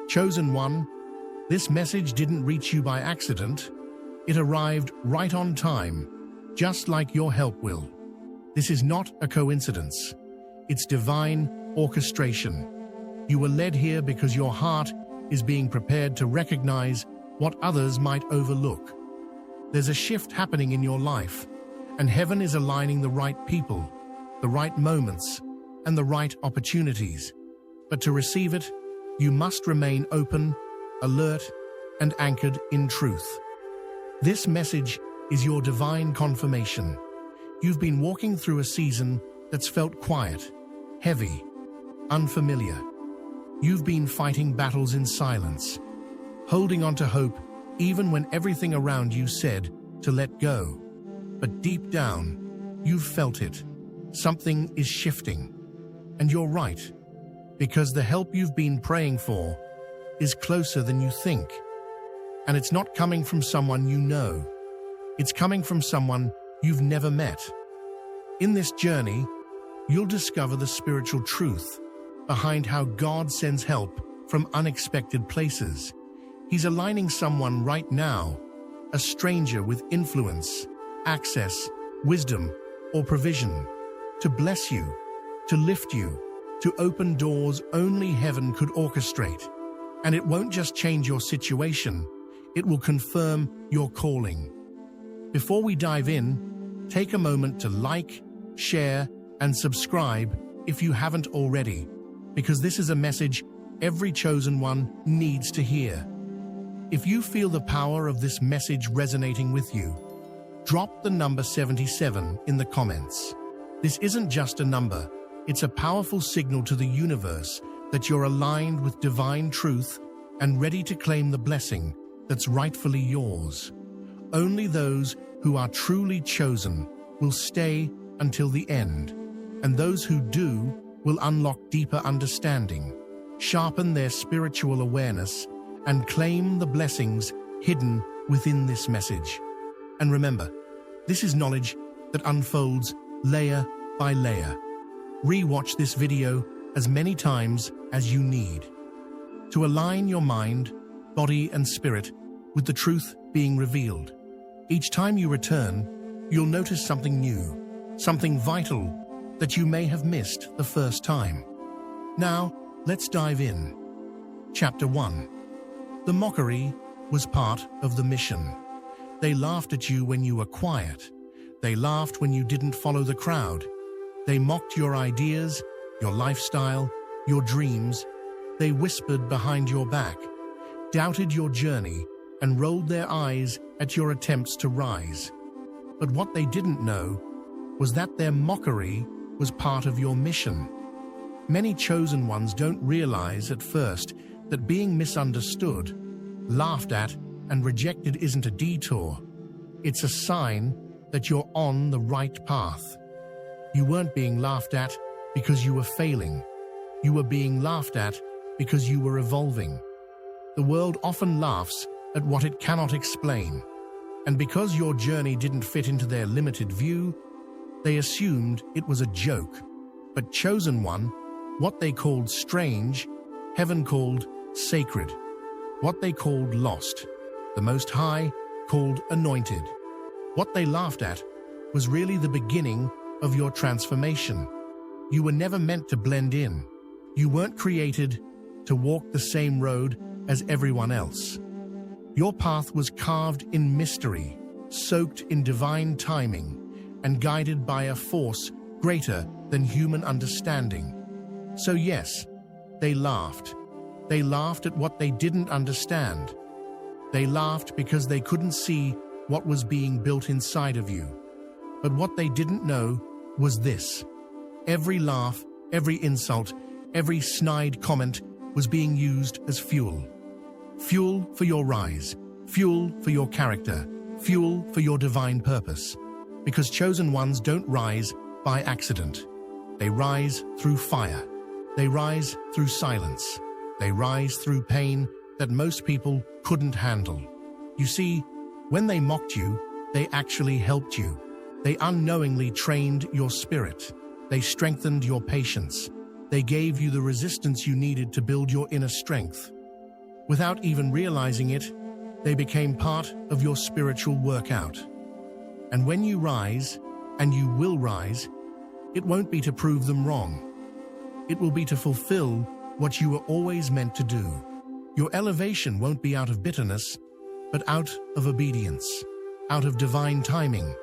Chosen one, this message didn't reach you by accident. It arrived right on time, just like your help will. This is not a coincidence. It's divine orchestration. You were led here because your heart is being prepared to recognize what others might overlook. There's a shift happening in your life, and heaven is aligning the right people, the right moments, and the right opportunities. But to receive it, you must remain open, alert, and anchored in truth. This message is your divine confirmation. You've been walking through a season that's felt quiet, heavy, unfamiliar. You've been fighting battles in silence, holding on to hope even when everything around you said to let go. But deep down, you've felt it. Something is shifting. And you're right, because the help you've been praying for is closer than you think. And it's not coming from someone you know. It's coming from someone you've never met. In this journey, you'll discover the spiritual truth behind how God sends help from unexpected places. He's aligning someone right now, a stranger with influence, access, wisdom, or provision, to bless you, to lift you, to open doors only heaven could orchestrate. And it won't just change your situation, it will confirm your calling. Before we dive in, take a moment to like, share, and subscribe if you haven't already, because this is a message every chosen one needs to hear. If you feel the power of this message resonating with you, drop the number 77 in the comments. This isn't just a number, it's a powerful signal to the universe that you're aligned with divine truth and ready to claim the blessing that's rightfully yours. Only those who are truly chosen will stay until the end, and those who do will unlock deeper understanding, sharpen their spiritual awareness, and claim the blessings hidden within this message. And remember, this is knowledge that unfolds layer by layer. Re-watch this video as many times as you need to align your mind, body, and spirit with the truth being revealed. Each time you return, you'll notice something new, something vital that you may have missed the first time. Now, let's dive in. Chapter 1. The mockery was part of the mission. They laughed at you when you were quiet. They laughed when you didn't follow the crowd. They mocked your ideas, your lifestyle, your dreams. They whispered behind your back, doubted your journey, and rolled their eyes at your attempts to rise. But what they didn't know was that their mockery was part of your mission. Many chosen ones don't realize at first that being misunderstood, laughed at, and rejected isn't a detour. It's a sign that you're on the right path. You weren't being laughed at because you were failing. You were being laughed at because you were evolving. The world often laughs at what it cannot explain. And because your journey didn't fit into their limited view, they assumed it was a joke. But chosen one, what they called strange, heaven called sacred. What they called lost, the Most High called anointed. What they laughed at was really the beginning of your transformation. You were never meant to blend in. You weren't created to walk the same road as everyone else. Your path was carved in mystery, soaked in divine timing, and guided by a force greater than human understanding. So yes, they laughed. They laughed at what they didn't understand. They laughed because they couldn't see what was being built inside of you. But what they didn't know was this. Every laugh, every insult, every snide comment was being used as fuel. Fuel for your rise, fuel for your character, fuel for your divine purpose. Because chosen ones don't rise by accident. They rise through fire. They rise through silence. They rise through pain that most people couldn't handle. You see, when they mocked you, they actually helped you. They unknowingly trained your spirit. They strengthened your patience. They gave you the resistance you needed to build your inner strength. Without even realizing it, they became part of your spiritual workout. And when you rise, and you will rise, it won't be to prove them wrong. It will be to fulfill what you were always meant to do. Your elevation won't be out of bitterness, but out of obedience, out of divine timing,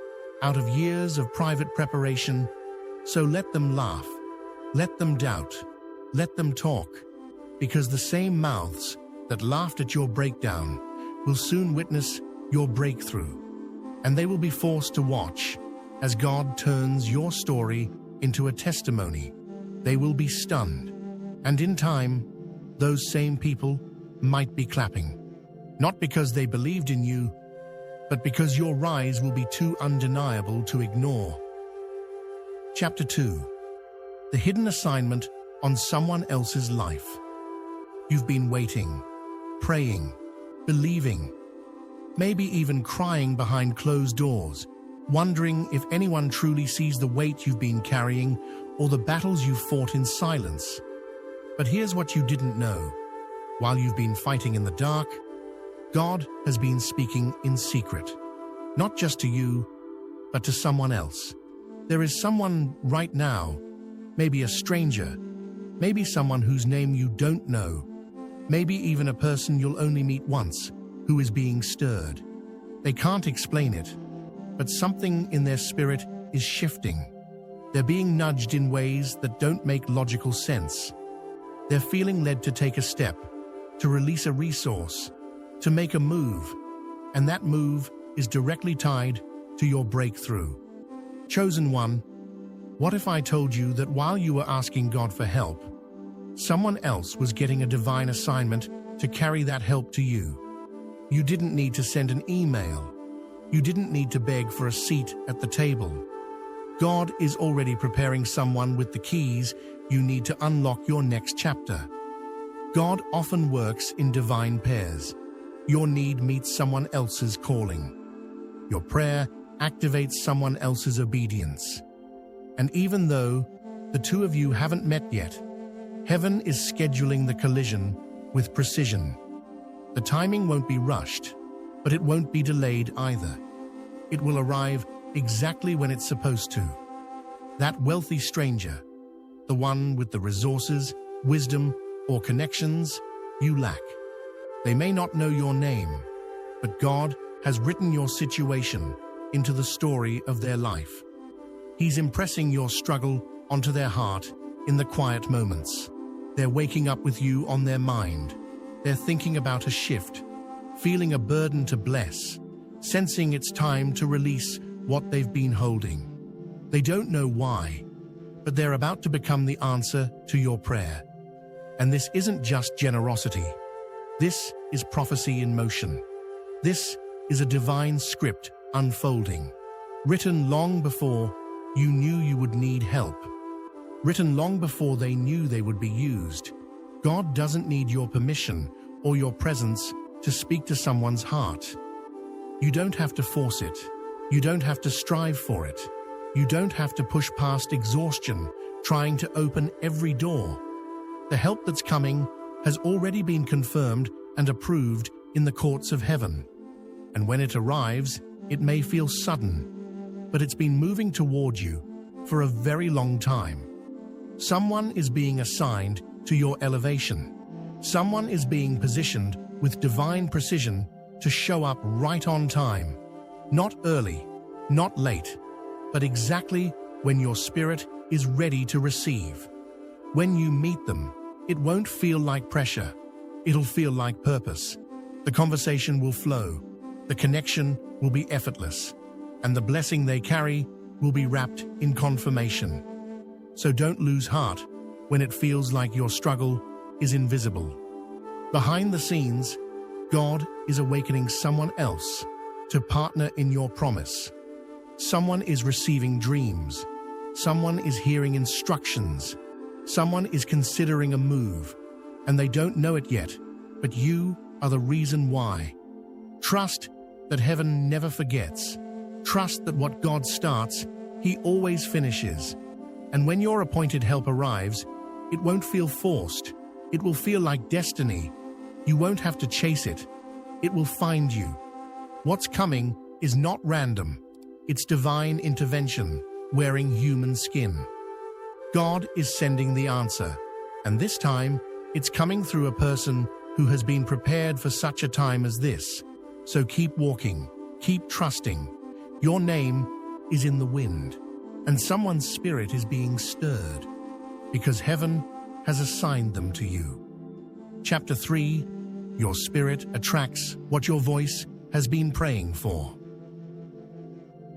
out of years of private preparation. So let them laugh, let them doubt, let them talk, because the same mouths that laughed at your breakdown will soon witness your breakthrough, and they will be forced to watch as God turns your story into a testimony. They will be stunned, and in time, those same people might be clapping, not because they believed in you, but because your rise will be too undeniable to ignore. Chapter 2. The hidden assignment on someone else's life. You've been waiting, praying, believing, maybe even crying behind closed doors, wondering if anyone truly sees the weight you've been carrying or the battles you've fought in silence. But here's what you didn't know. While you've been fighting in the dark, God has been speaking in secret, not just to you, but to someone else. There is someone right now, maybe a stranger, maybe someone whose name you don't know, maybe even a person you'll only meet once, who is being stirred. They can't explain it, but something in their spirit is shifting. They're being nudged in ways that don't make logical sense. They're feeling led to take a step, to release a resource, to make a move, and that move is directly tied to your breakthrough. Chosen one, what if I told you that while you were asking God for help, someone else was getting a divine assignment to carry that help to you? You didn't need to send an email. You didn't need to beg for a seat at the table. God is already preparing someone with the keys you need to unlock your next chapter. God often works in divine pairs. Your need meets someone else's calling. Your prayer activates someone else's obedience. And even though the two of you haven't met yet, heaven is scheduling the collision with precision. The timing won't be rushed, but it won't be delayed either. It will arrive exactly when it's supposed to. That wealthy stranger, the one with the resources, wisdom, or connections you lack. They may not know your name, but God has written your situation into the story of their life. He's impressing your struggle onto their heart in the quiet moments. They're waking up with you on their mind. They're thinking about a shift, feeling a burden to bless, sensing it's time to release what they've been holding. They don't know why, but they're about to become the answer to your prayer. And this isn't just generosity. This is prophecy in motion. This is a divine script unfolding, written long before you knew you would need help, written long before they knew they would be used. God doesn't need your permission or your presence to speak to someone's heart. You don't have to force it. You don't have to strive for it. You don't have to push past exhaustion, trying to open every door. The help that's coming has already been confirmed and approved in the courts of heaven. And when it arrives, it may feel sudden, but it's been moving toward you for a very long time. Someone is being assigned to your elevation. Someone is being positioned with divine precision to show up right on time. Not early, not late, but exactly when your spirit is ready to receive. When you meet them, it won't feel like pressure. It'll feel like purpose. The conversation will flow. The connection will be effortless. And the blessing they carry will be wrapped in confirmation. So don't lose heart when it feels like your struggle is invisible. Behind the scenes, God is awakening someone else to partner in your promise. Someone is receiving dreams. Someone is hearing instructions. Someone is considering a move, and they don't know it yet, but you are the reason why. Trust that heaven never forgets. Trust that what God starts, He always finishes. And when your appointed help arrives, it won't feel forced. It will feel like destiny, You won't have to chase it. It will find you. What's coming is not random. It's divine intervention, wearing human skin. God is sending the answer, and this time, it's coming through a person who has been prepared for such a time as this. So keep walking, keep trusting. Your name is in the wind, and someone's spirit is being stirred, because heaven has assigned them to you. Chapter 3. Your spirit attracts what your voice has been praying for.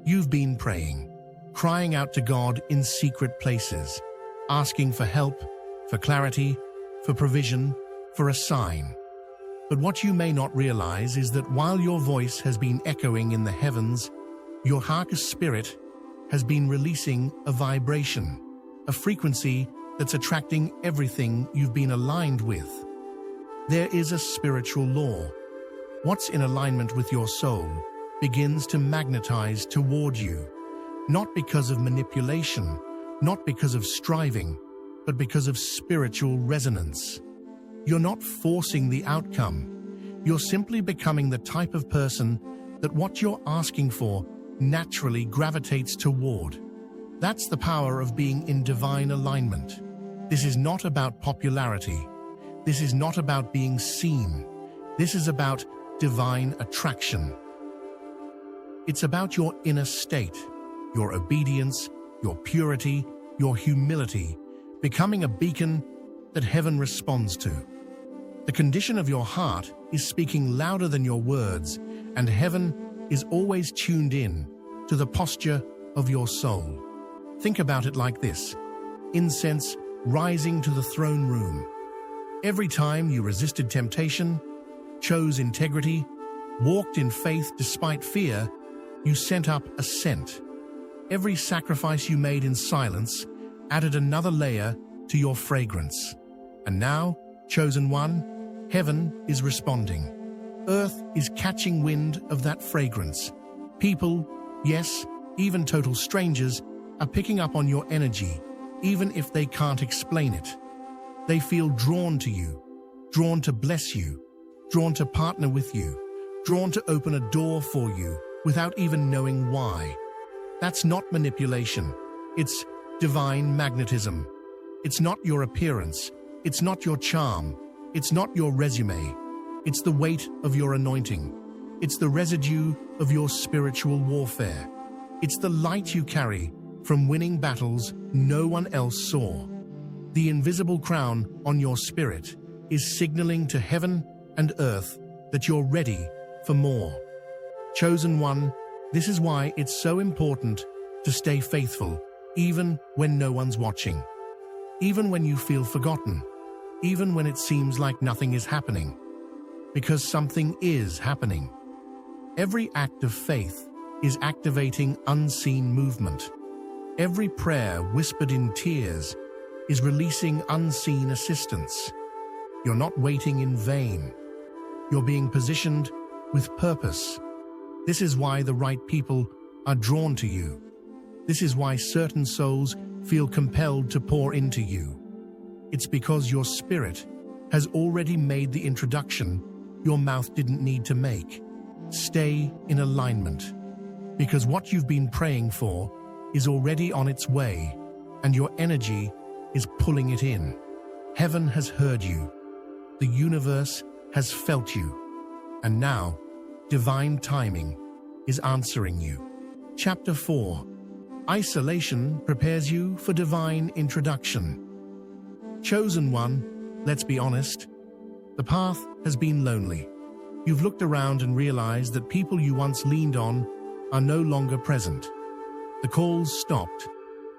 You've been praying, crying out to God in secret places, asking for help, for clarity, for provision, for a sign. But what you may not realize is that while your voice has been echoing in the heavens, your heart spirit has been releasing a vibration, a frequency that's attracting everything you've been aligned with. There is a spiritual law. What's in alignment with your soul begins to magnetize toward you, not because of manipulation, not because of striving, but because of spiritual resonance. You're not forcing the outcome. You're simply becoming the type of person that what you're asking for naturally gravitates toward. That's the power of being in divine alignment. This is not about popularity. This is not about being seen. This is about divine attraction. It's about your inner state, your obedience, your purity, your humility, becoming a beacon that heaven responds to. The condition of your heart is speaking louder than your words, and heaven is always tuned in to the posture of your soul. Think about it like this: incense rising to the throne room. Every time you resisted temptation, chose integrity, walked in faith despite fear, you sent up a scent. Every sacrifice you made in silence added another layer to your fragrance. And now, chosen one, heaven is responding. Earth is catching wind of that fragrance. People, yes, even total strangers, are picking up on your energy, even if they can't explain it. They feel drawn to you, drawn to bless you, drawn to partner with you, drawn to open a door for you without even knowing why. That's not manipulation. It's divine magnetism. It's not your appearance. It's not your charm. It's not your resume. It's the weight of your anointing. It's the residue of your spiritual warfare. It's the light you carry from winning battles no one else saw. The invisible crown on your spirit is signaling to heaven and earth that you're ready for more. Chosen one, this is why it's so important to stay faithful, even when no one's watching. Even when you feel forgotten. Even when it seems like nothing is happening. Because something is happening. Every act of faith is activating unseen movement. Every prayer whispered in tears is releasing unseen assistance. You're not waiting in vain. You're being positioned with purpose. This is why the right people are drawn to you. This is why certain souls feel compelled to pour into you. It's because your spirit has already made the introduction your mouth didn't need to make. Stay in alignment, because what you've been praying for is already on its way, and your energy is pulling it in. Heaven has heard you. The universe has felt you. And now, divine timing is answering you. Chapter 4. Isolation prepares you for divine introduction. Chosen one, let's be honest, the path has been lonely. You've looked around and realized that people you once leaned on are no longer present. The calls stopped,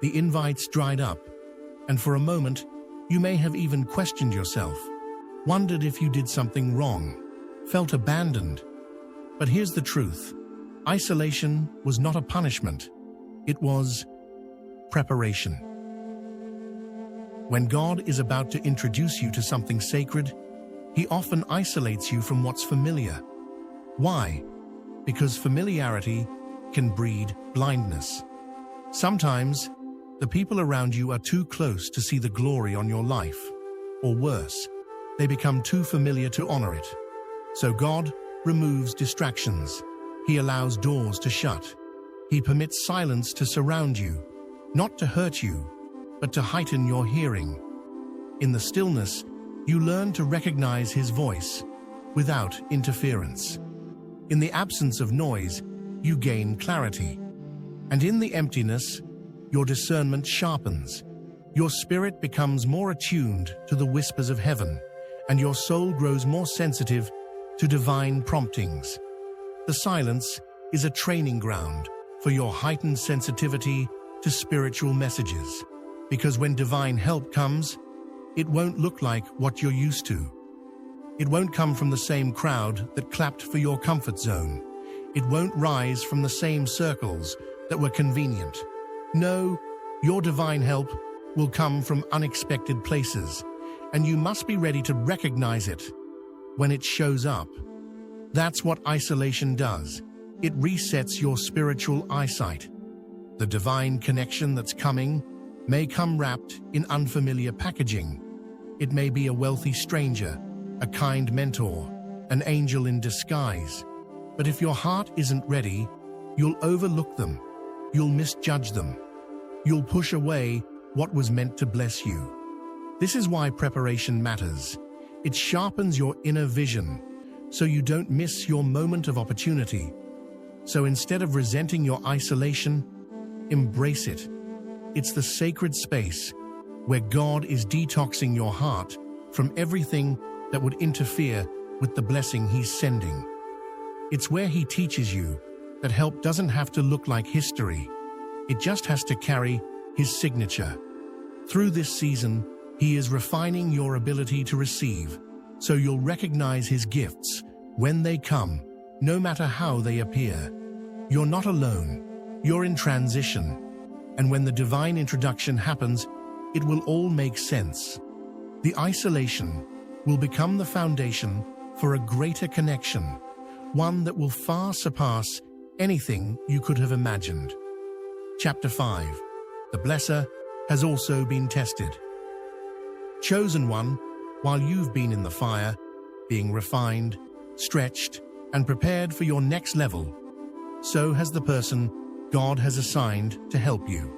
the invites dried up, and for a moment, you may have even questioned yourself, wondered if you did something wrong, felt abandoned. But here's the truth. Isolation was not a punishment. It was preparation. When God is about to introduce you to something sacred, He often isolates you from what's familiar. Why? Because familiarity can breed blindness. Sometimes, the people around you are too close to see the glory on your life. Or worse, they become too familiar to honor it. So God removes distractions. He allows doors to shut. He permits silence to surround you, not to hurt you, but to heighten your hearing. In the stillness, you learn to recognize His voice without interference. In the absence of noise, you gain clarity. And in the emptiness, your discernment sharpens. Your spirit becomes more attuned to the whispers of heaven, and your soul grows more sensitive to divine promptings. The silence is a training ground for your heightened sensitivity to spiritual messages, because when divine help comes, it won't look like what you're used to. It won't come from the same crowd that clapped for your comfort zone. It won't rise from the same circles that were convenient. No, your divine help will come from unexpected places, and you must be ready to recognize it when it shows up. That's what isolation does. It resets your spiritual eyesight. The divine connection that's coming may come wrapped in unfamiliar packaging. It may be a wealthy stranger, a kind mentor, an angel in disguise. But if your heart isn't ready, you'll overlook them. You'll misjudge them. You'll push away what was meant to bless you. This is why preparation matters. It sharpens your inner vision, so you don't miss your moment of opportunity. So instead of resenting your isolation, embrace it. It's the sacred space where God is detoxing your heart from everything that would interfere with the blessing He's sending. It's where He teaches you that help doesn't have to look like history. It just has to carry His signature. Through this season, He is refining your ability to receive, so you'll recognize His gifts when they come, no matter how they appear. You're not alone. You're in transition. And when the divine introduction happens, it will all make sense. The isolation will become the foundation for a greater connection, one that will far surpass anything you could have imagined. Chapter 5. The Blesser has also been tested. Chosen one, while you've been in the fire, being refined, stretched, and prepared for your next level, so has the person God has assigned to help you.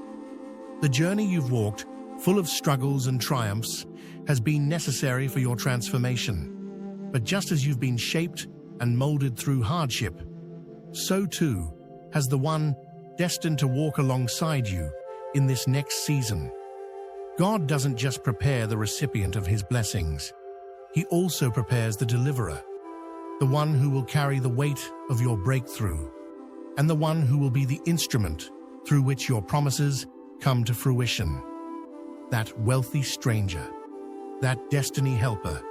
The journey you've walked, full of struggles and triumphs, has been necessary for your transformation. But just as you've been shaped and molded through hardship, so too has the one destined to walk alongside you in this next season. God doesn't just prepare the recipient of His blessings, He also prepares the deliverer, the one who will carry the weight of your breakthrough, and the one who will be the instrument through which your promises come to fruition. That wealthy stranger, that destiny helper,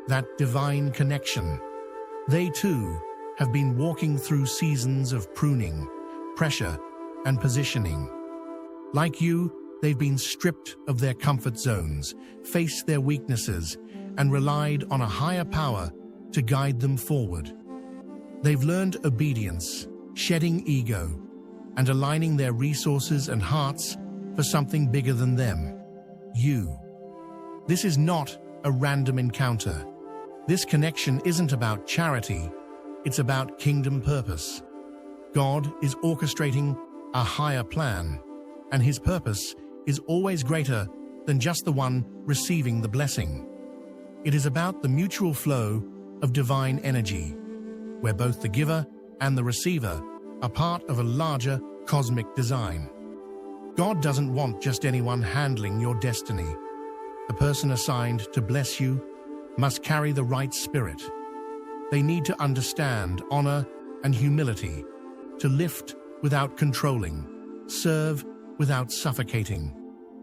that divine connection, they too have been walking through seasons of pruning, pressure, and positioning. Like you, they've been stripped of their comfort zones, faced their weaknesses, and relied on a higher power to guide them forward. They've learned obedience, shedding ego, and aligning their resources and hearts for something bigger than them, you. This is not a random encounter. This connection isn't about charity, it's about kingdom purpose. God is orchestrating a higher plan, and His purpose is always greater than just the one receiving the blessing. It is about the mutual flow of divine energy, where both the giver and the receiver are part of a larger cosmic design. God doesn't want just anyone handling your destiny. The person assigned to bless you must carry the right spirit. They need to understand honor and humility, to lift without controlling, serve without suffocating.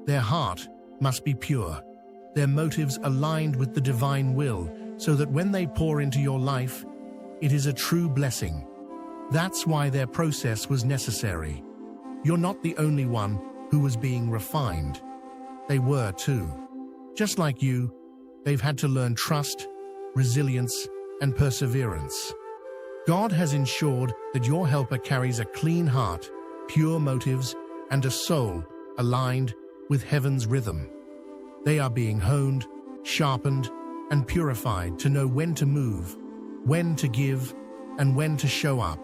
Their heart must be pure, their motives aligned with the divine will, so that when they pour into your life, it is a true blessing. That's why their process was necessary. You're not the only one who was being refined. They were too. Just like you, they've had to learn trust, resilience, and perseverance. God has ensured that your helper carries a clean heart, pure motives, and a soul aligned with heaven's rhythm. They are being honed, sharpened, and purified to know when to move, when to give, and when to show up.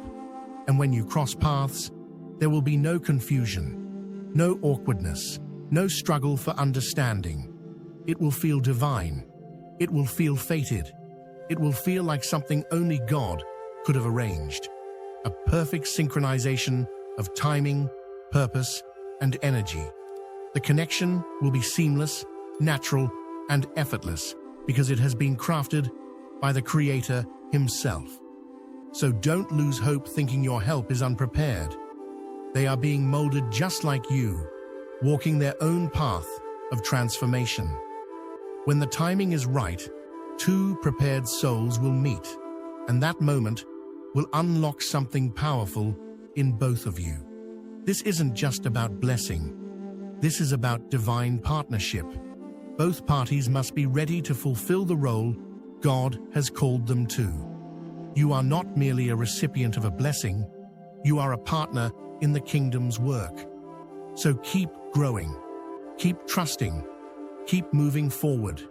And when you cross paths, there will be no confusion, no awkwardness, no struggle for understanding. It will feel divine. It will feel fated. It will feel like something only God could have arranged. A perfect synchronization of timing, purpose, and energy. The connection will be seamless, natural, and effortless because it has been crafted by the Creator Himself. So don't lose hope thinking your help is unprepared. They are being molded just like you, walking their own path of transformation. When the timing is right, two prepared souls will meet, and that moment will unlock something powerful in both of you. This isn't just about blessing. This is about divine partnership. Both parties must be ready to fulfill the role God has called them to. You are not merely a recipient of a blessing, you are a partner in the kingdom's work. So keep growing, keep trusting, keep moving forward.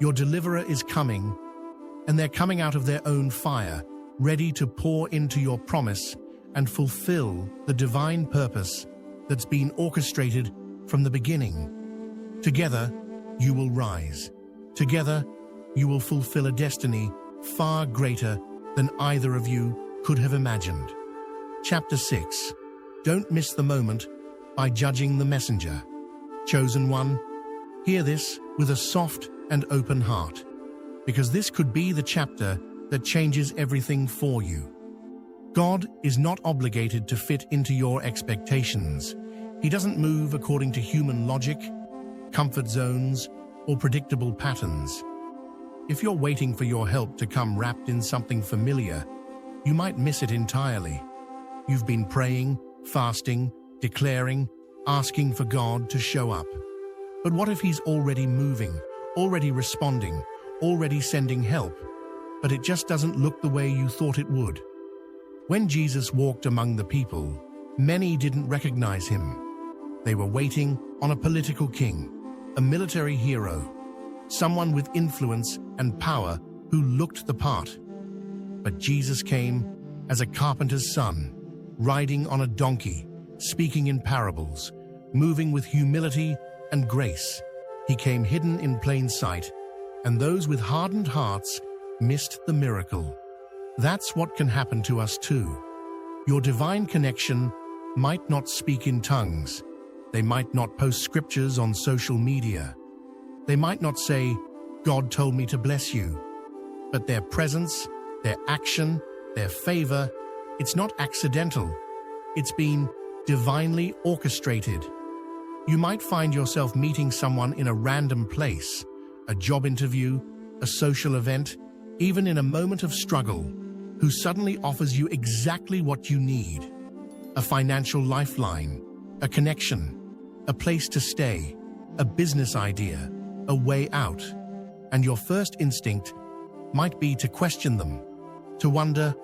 Your deliverer is coming, and they're coming out of their own fire, ready to pour into your promise and fulfill the divine purpose that's been orchestrated from the beginning. Together, you will rise. Together, you will fulfill a destiny far greater than either of you could have imagined. Chapter 6. Don't miss the moment by judging the messenger. Chosen one, hear this with a soft and open heart, because this could be the chapter that changes everything for you. God is not obligated to fit into your expectations. He doesn't move according to human logic, comfort zones, or predictable patterns. If you're waiting for your help to come wrapped in something familiar, you might miss it entirely. You've been praying, fasting, declaring, asking for God to show up. But what if He's already moving, already responding, already sending help, but it just doesn't look the way you thought it would? When Jesus walked among the people, many didn't recognize Him. They were waiting on a political king, a military hero, someone with influence and power who looked the part. But Jesus came as a carpenter's son, riding on a donkey, speaking in parables, moving with humility and grace. He came hidden in plain sight, and those with hardened hearts missed the miracle. That's what can happen to us too. Your divine connection might not speak in tongues. They might not post scriptures on social media. They might not say, "God told me to bless you." But their presence, their action, their favor, it's not accidental. It's been divinely orchestrated. You might find yourself meeting someone in a random place, a job interview, a social event, even in a moment of struggle, who suddenly offers you exactly what you need: a financial lifeline, a connection, a place to stay, a business idea, a way out. And your first instinct might be to question them, to wonder,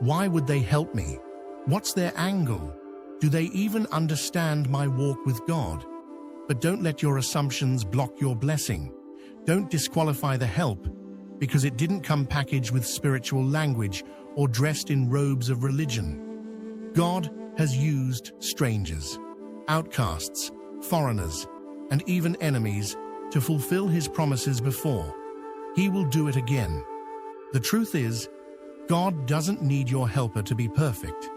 why would they help me? What's their angle? Do they even understand my walk with God? But don't let your assumptions block your blessing. Don't disqualify the help because it didn't come packaged with spiritual language or dressed in robes of religion. God has used strangers, outcasts, foreigners, and even enemies to fulfill His promises before. He will do it again. The truth is, God doesn't need your helper to be perfect.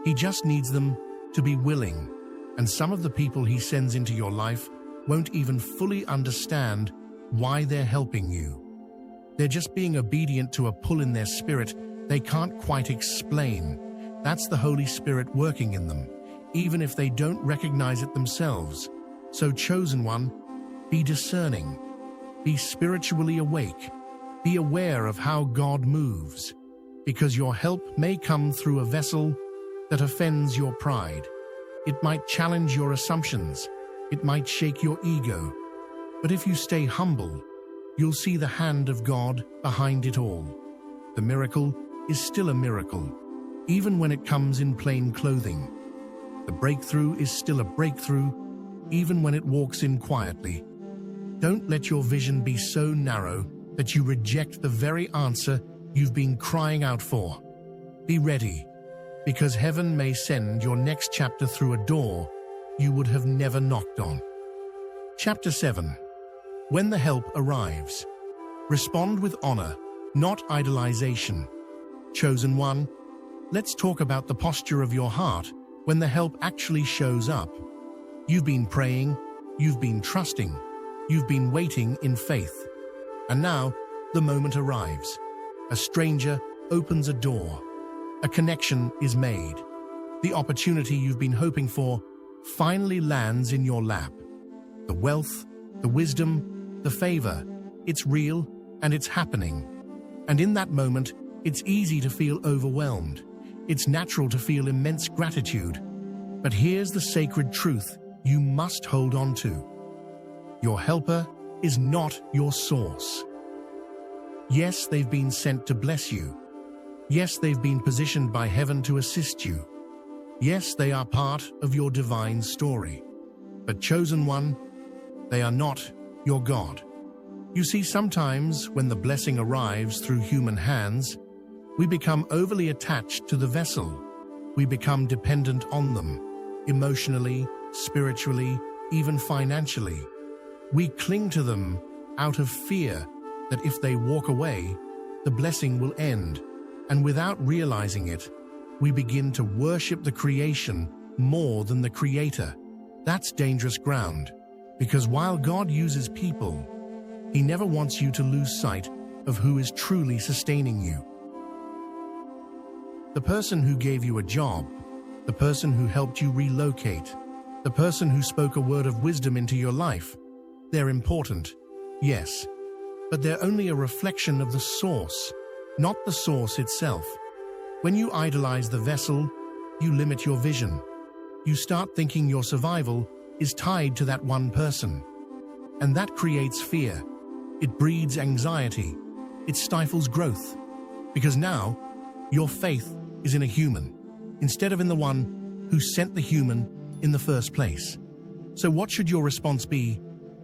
He just needs them to be willing. And some of the people He sends into your life won't even fully understand why they're helping you. They're just being obedient to a pull in their spirit they can't quite explain. That's the Holy Spirit working in them, even if they don't recognize it themselves. So, chosen one, be discerning, be spiritually awake, be aware of how God moves, because your help may come through a vessel that offends your pride. It might challenge your assumptions, it might shake your ego, but if you stay humble, you'll see the hand of God behind it all. The miracle is still a miracle, even when it comes in plain clothing. The breakthrough is still a breakthrough, even when it walks in quietly. Don't let your vision be so narrow that you reject the very answer you've been crying out for. Be ready, because heaven may send your next chapter through a door you would have never knocked on. Chapter 7. When the help arrives. Respond with honor, not idolization. Chosen one, let's talk about the posture of your heart when the help actually shows up. You've been praying, you've been trusting, you've been waiting in faith. And now, the moment arrives. A stranger opens a door. A connection is made. The opportunity you've been hoping for finally lands in your lap. The wealth, the wisdom, the favor, it's real and it's happening. And in that moment, it's easy to feel overwhelmed. It's natural to feel immense gratitude. But here's the sacred truth you must hold on to. Your helper is not your source. Yes, they've been sent to bless you. Yes, they've been positioned by heaven to assist you. Yes, they are part of your divine story. But chosen one, they are not your God. You see, sometimes when the blessing arrives through human hands, we become overly attached to the vessel. We become dependent on them, emotionally, spiritually, even financially. We cling to them out of fear that if they walk away, the blessing will end. And without realizing it, we begin to worship the creation more than the Creator. That's dangerous ground, because while God uses people, He never wants you to lose sight of who is truly sustaining you. The person who gave you a job, the person who helped you relocate, the person who spoke a word of wisdom into your life, they're important, yes, but they're only a reflection of the source, not the source itself. When you idolize the vessel, you limit your vision. You start thinking your survival is tied to that one person. And that creates fear. It breeds anxiety. It stifles growth. Because now, your faith is in a human, instead of in the one who sent the human in the first place. So what should your response be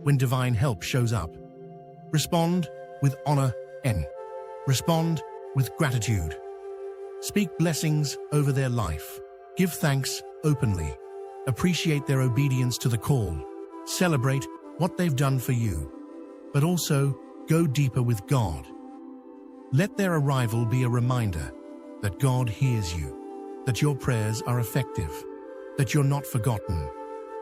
when divine help shows up? Respond with honor and respond with gratitude. Speak blessings over their life. Give thanks openly. Appreciate their obedience to the call. Celebrate what they've done for you. But also, go deeper with God. Let their arrival be a reminder that God hears you, that your prayers are effective, that you're not forgotten,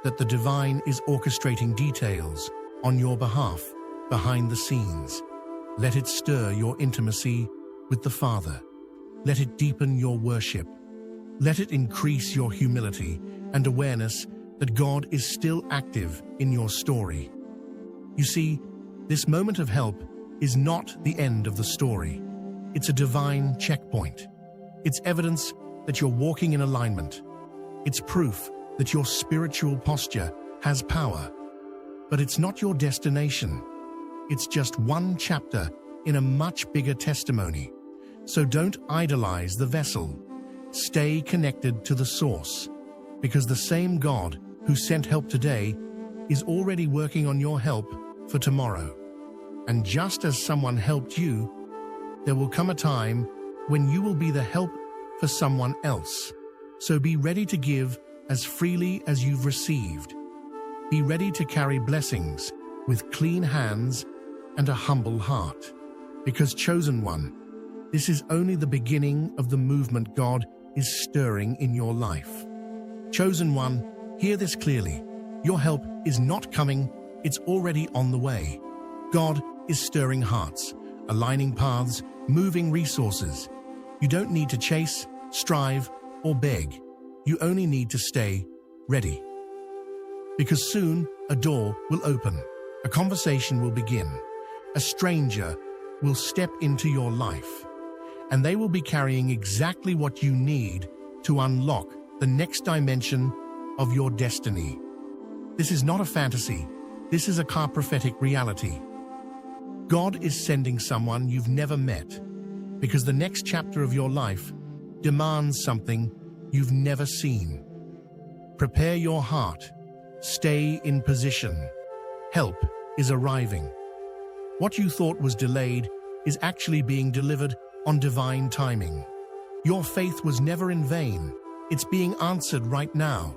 that the divine is orchestrating details on your behalf behind the scenes. Let it stir your intimacy with the Father. Let it deepen your worship. Let it increase your humility and awareness that God is still active in your story. You see, this moment of help is not the end of the story. It's a divine checkpoint. It's evidence that you're walking in alignment. It's proof that your spiritual posture has power. But it's not your destination. It's just one chapter in a much bigger testimony. So don't idolize the vessel. Stay connected to the source, because the same God who sent help today is already working on your help for tomorrow. And just as someone helped you, there will come a time when you will be the help for someone else. So be ready to give as freely as you've received. Be ready to carry blessings with clean hands and a humble heart. Because chosen one, this is only the beginning of the movement God is stirring in your life. Chosen one, hear this clearly. Your help is not coming, it's already on the way. God is stirring hearts, aligning paths, moving resources. You don't need to chase, strive, or beg. You only need to stay ready. Because soon, a door will open, a conversation will begin, a stranger will step into your life, and they will be carrying exactly what you need to unlock the next dimension of your destiny. This is not a fantasy. This is a prophetic reality. God is sending someone you've never met, because the next chapter of your life demands something you've never seen. Prepare your heart. Stay in position. Help is arriving. What you thought was delayed is actually being delivered on divine timing. Your faith was never in vain. It's being answered right now.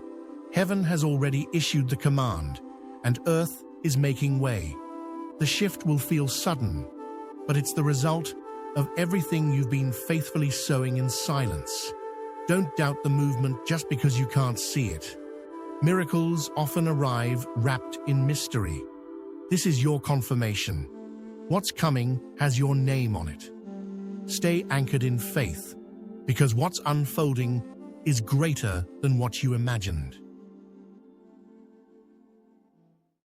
Heaven has already issued the command, and earth is making way. The shift will feel sudden, but it's the result of everything you've been faithfully sowing in silence. Don't doubt the movement just because you can't see it. Miracles often arrive wrapped in mystery. This is your confirmation. What's coming has your name on it. Stay anchored in faith, because what's unfolding is greater than what you imagined.